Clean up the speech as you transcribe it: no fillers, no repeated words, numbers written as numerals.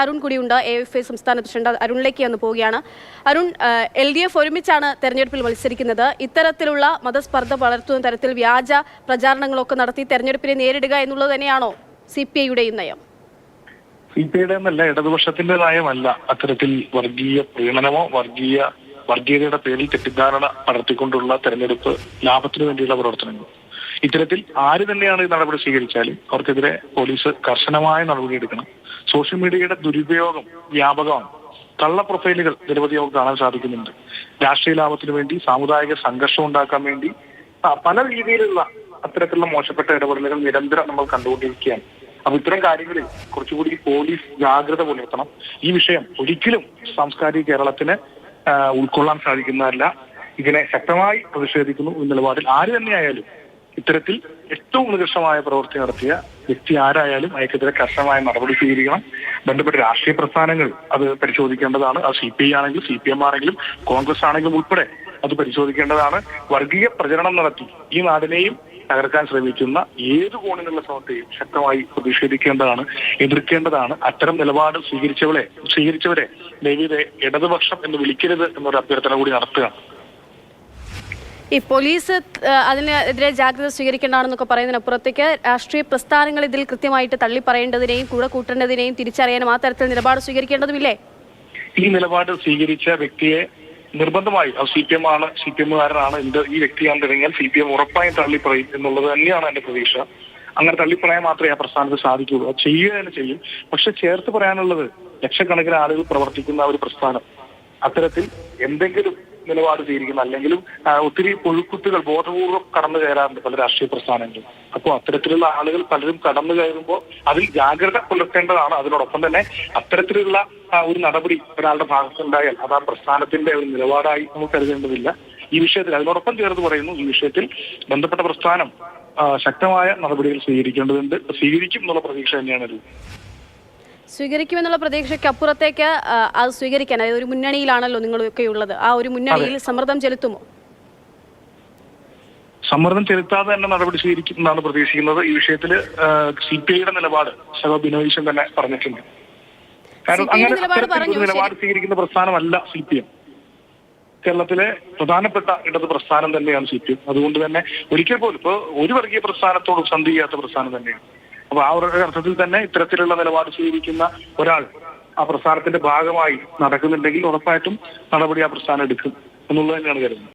അരുൺ കൂടിയുണ്ട്. AFI സംസ്ഥാന president അരുണിലേക്ക് ഒന്ന് പോവുകയാണ്. അരുൺ, LDF ഒരുമിച്ചാണ് തെരഞ്ഞെടുപ്പിൽ മത്സരിക്കുന്നത്. ഇത്തരത്തിലുള്ള മതസ്പർദ്ധ വളർത്തുന്ന തരത്തിൽ വ്യാജ പ്രചാരണങ്ങളൊക്കെ നടത്തി തെരഞ്ഞെടുപ്പിനെ നേരിടുക എന്നുള്ളത് തന്നെയാണോ CPIയുടെയും നയം? CPIയുടെ എന്നല്ല, ഇടതുപക്ഷത്തിന്റെ നയമല്ല അത്തരത്തിൽ വർഗീയ പ്രീണനമോ വർഗീയതയുടെ പേരിൽ തെറ്റിദ്ധാരണ പടർത്തിക്കൊണ്ടുള്ള തെരഞ്ഞെടുപ്പ് ലാഭത്തിനു വേണ്ടിയുള്ള പ്രവർത്തനങ്ങൾ. ഇത്തരത്തിൽ ആര് തന്നെയാണ് ഈ നടപടി സ്വീകരിച്ചാലും അവർക്കെതിരെ പോലീസ് കർശനമായ നടപടിയെടുക്കണം. സോഷ്യൽ മീഡിയയുടെ ദുരുപയോഗം വ്യാപകമാണ്. കള്ള പ്രൊഫൈലുകൾ നിരവധി നമുക്ക് കാണാൻ സാധിക്കുന്നുണ്ട്. രാഷ്ട്രീയ ലാഭത്തിനു വേണ്ടി, സാമുദായിക സംഘർഷം ഉണ്ടാക്കാൻ വേണ്ടി പല രീതിയിലുള്ള അത്തരത്തിലുള്ള മോശപ്പെട്ട ഇടപെടലുകൾ നിരന്തരം നമ്മൾ കണ്ടുകൊണ്ടിരിക്കുകയാണ്. അപ്പൊ ഇത്തരം കാര്യങ്ങളിൽ കുറച്ചുകൂടി പോലീസ് ജാഗ്രത പുലർത്തണം. ഈ വിഷയം ഒരിക്കലും സാംസ്കാരിക കേരളത്തിന് ഉൾക്കൊള്ളാൻ സാധിക്കുന്നതല്ല. ഇതിനെ ശക്തമായി പ്രതിഷേധിക്കുന്നു. ഈ നിലപാടിൽ ആര് തന്നെയായാലും ഇത്തരത്തിൽ ഏറ്റവും നികൃഷ്ടമായ പ്രവൃത്തി നടത്തിയ വ്യക്തി ആരായാലും അയാൾക്കെതിരെ കർശനമായ നടപടി സ്വീകരിക്കണം. ബന്ധപ്പെട്ട രാഷ്ട്രീയ പ്രസ്ഥാനങ്ങൾ അത് പരിശോധിക്കേണ്ടതാണ്. അത് CPI ആണെങ്കിലും CPM ആണെങ്കിലും കോൺഗ്രസ് ആണെങ്കിലും ഉൾപ്പെടെ അത് പരിശോധിക്കേണ്ടതാണ്. വർഗീയ പ്രചരണം നടത്തി ഈ നാടിനെയും തകർക്കാൻ ശ്രമിക്കുന്ന ഏത് കോണിലുള്ള ശ്രമത്തെയും ശക്തമായി പ്രതിഷേധിക്കേണ്ടതാണ്, എതിർക്കേണ്ടതാണ്. അത്തരം നിലപാട് സ്വീകരിച്ചവരെ ദൈവീതെ ഇടതുപക്ഷം എന്ന് വിളിക്കരുത് എന്നൊരു അഭ്യർത്ഥന കൂടി നടത്തുകയാണ്. ഈ പോലീസ് അതിനെതിരെ ജാഗ്രത സ്വീകരിക്കേണ്ടതാണെന്നൊക്കെ പറയുന്നതിനപ്പുറത്തേക്ക് രാഷ്ട്രീയ പ്രസ്ഥാനങ്ങൾ ഇതിൽ കൃത്യമായിട്ട് തള്ളി പറയേണ്ടതിനെയും കൂടെ കൂട്ടേണ്ടതിനെയും തിരിച്ചറിയാനും ആ തരത്തിൽ നിലപാട് സ്വീകരിക്കേണ്ടതുമില്ലേ? ഈ നിലപാട് സ്വീകരിച്ച വ്യക്തിയെ നിർബന്ധമായും അത് CPMകാരനാണ് ഈ വ്യക്തിയാണെന്ന് തുടങ്ങിയാൽ CPM ഉറപ്പായും തള്ളിപ്പറയും എന്നുള്ളത് തന്നെയാണ് എന്റെ പ്രതീക്ഷ. അങ്ങനെ തള്ളിപ്പറയാൻ മാത്രമേ ആ പ്രസ്ഥാനത്ത് സാധിക്കുകയുള്ളൂ. അത് ചെയ്യുക തന്നെ ചെയ്യും. പക്ഷെ ചേർത്ത് പറയാനുള്ളത്, ലക്ഷക്കണക്കിന് ആളുകൾ പ്രവർത്തിക്കുന്ന ഒരു പ്രസ്ഥാനം അത്തരത്തിൽ എന്തെങ്കിലും നിലപാട് സ്വീകരിക്കുന്ന അല്ലെങ്കിലും ഒത്തിരി പുഴുക്കുത്തുകൾ ബോധപൂർവ്വം കടന്നു കയറാറുണ്ട് പല രാഷ്ട്രീയ പ്രസ്ഥാനങ്ങളും. അപ്പോൾ അത്തരത്തിലുള്ള ആളുകൾ പലരും കടന്നു കയറുമ്പോൾ അതിൽ ജാഗ്രത പുലർത്തേണ്ടതാണ്. അതിനോടൊപ്പം തന്നെ അത്തരത്തിലുള്ള ഒരു നടപടി ഒരാളുടെ ഭാഗത്തുണ്ടായാൽ അത് ആ പ്രസ്ഥാനത്തിന്റെ ഒരു നിലപാടായി നമുക്ക് കരുതേണ്ടതില്ല. ഈ വിഷയത്തിൽ അതിനോടൊപ്പം ചേർത്ത് പറയുന്നു, ഈ വിഷയത്തിൽ ബന്ധപ്പെട്ട പ്രസ്ഥാനം ശക്തമായ നടപടികൾ സ്വീകരിക്കും എന്നുള്ള പ്രതീക്ഷ തന്നെയാണ് സ്വീകരിക്കുമെന്നുള്ള പ്രതീക്ഷയ്ക്ക് അപ്പുറത്തേക്ക് അത് സ്വീകരിക്കാൻ, അതായത് ഒരു മുന്നണിയിലാണല്ലോ നിങ്ങളൊക്കെ ഉള്ളത്, ആ ഒരു മുന്നണിയിൽ സമ്മർദ്ദം ചെലുത്തുമോ? സമ്മർദ്ദം ചെലുത്താതെ തന്നെ നടപടി സ്വീകരിക്കും എന്നാണ് പ്രതീക്ഷിക്കുന്നത്. ഈ വിഷയത്തിൽ CPIയുടെ നിലപാട് ബിനോയ് തന്നെ പറഞ്ഞിട്ടുണ്ട്. കാരണം അങ്ങനെ നിലപാട് സ്വീകരിക്കുന്ന പ്രസ്ഥാനമല്ല CPM. കേരളത്തിലെ പ്രധാനപ്പെട്ട ഇടത് പ്രസ്ഥാനം തന്നെയാണ് CPM. അതുകൊണ്ട് തന്നെ ഒരിക്കൽ പോലും ഇപ്പൊ ഒരു വർഗീയ പ്രസ്ഥാനത്തോട് സന്ധി ചെയ്യാത്ത പ്രസ്ഥാനം തന്നെയാണ്. അപ്പൊ ആ ഒരു അർത്ഥത്തിൽ തന്നെ ഇത്തരത്തിലുള്ള നിലപാട് സ്വീകരിക്കുന്ന ഒരാൾ ആ പ്രസ്ഥാനത്തിന്റെ ഭാഗമായി നടക്കുന്നുണ്ടെങ്കിൽ ഉറപ്പായിട്ടും നടപടി ആ പ്രസ്ഥാനം എടുക്കും എന്നുള്ളത് തന്നെയാണ് കരുതുന്നത്.